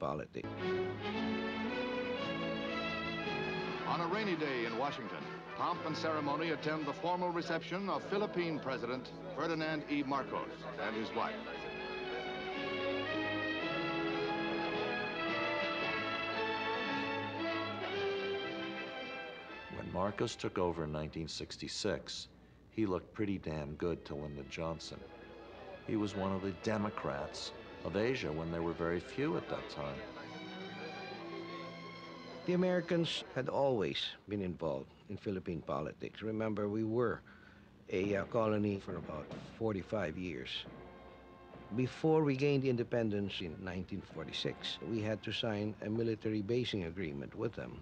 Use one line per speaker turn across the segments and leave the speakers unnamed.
politics.
On a rainy day in Washington, pomp and ceremony attend the formal reception of Philippine President Ferdinand E. Marcos and his wife.
When Marcos took over in 1966, he looked pretty damn good to Lyndon Johnson. He was one of the Democrats of Asia when there were very few at that time.
The Americans had always been involved in Philippine politics. Remember, we were a colony for about 45 years. Before we gained independence in 1946, we had to sign a military basing agreement with them,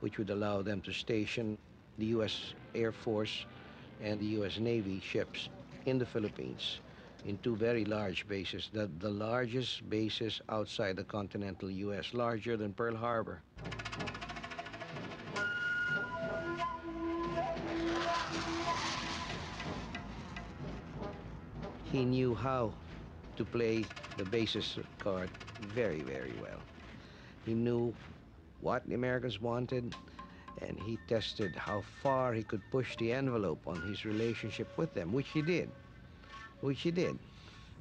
which would allow them to station the U.S. Air Force and the U.S. Navy ships in the Philippines in two very large bases, the largest bases outside the continental U.S., larger than Pearl Harbor. He knew how to play the bases card very, very well. He knew what the Americans wanted, and he tested how far he could push the envelope on his relationship with them, which he did.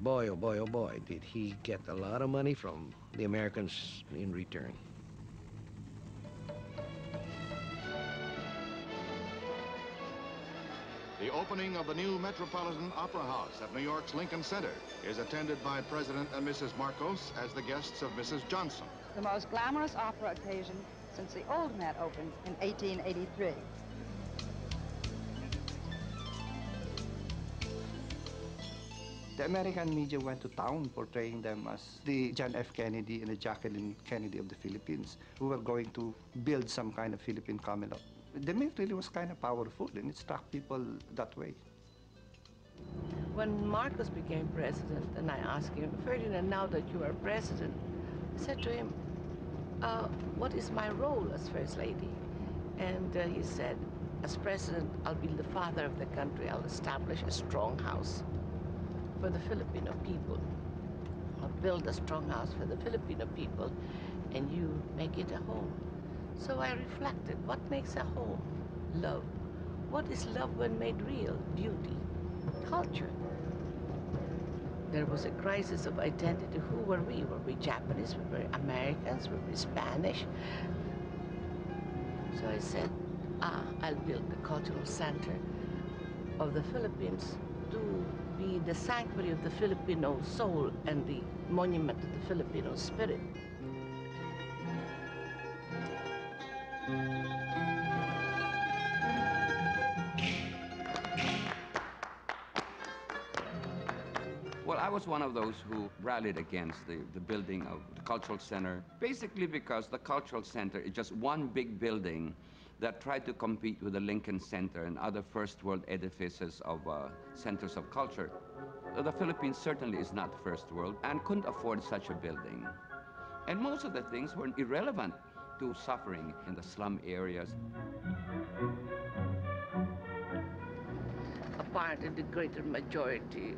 Boy, oh boy, oh boy, did he get a lot of money from the Americans in return.
The opening of the new Metropolitan Opera House at New York's Lincoln Center is attended by President and Mrs. Marcos as the guests of Mrs. Johnson.
The most glamorous opera occasion since the Old Met opened in 1883.
The American media went to town portraying them as the John F. Kennedy and the Jacqueline Kennedy of the Philippines, who were going to build some kind of Philippine Commonwealth. The myth really was kind of powerful, and it struck people that way.
When Marcos became president, and I asked him, Ferdinand, now that you are president, I said to him, what is my role as First Lady? And he said, as president, I'll be the father of the country. I'll establish a strong house for the Filipino people. I'll build a strong house for the Filipino people, and you make it a home. So I reflected, what makes a home? Love. What is love when made real? Beauty. Culture. There was a crisis of identity. Who were we? Were we Japanese? Were we Americans? Were we Spanish? So I said, I'll build the cultural center of the Philippines to be the sanctuary of the Filipino soul and the monument to the Filipino spirit.
Well, I was one of those who rallied against the building of the cultural center, basically because the cultural center is just one big building that tried to compete with the Lincoln Center and other first world edifices of centers of culture. The Philippines certainly is not first world and couldn't afford such a building. And most of the things were irrelevant to suffering in the slum areas.
Apart in the greater majority,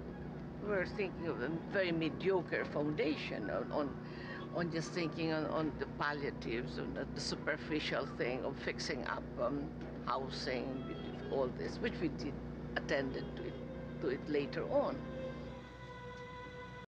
we're thinking of a very mediocre foundation on just thinking on the palliatives, on the superficial thing of fixing up housing, all this, which we did attended to it later on.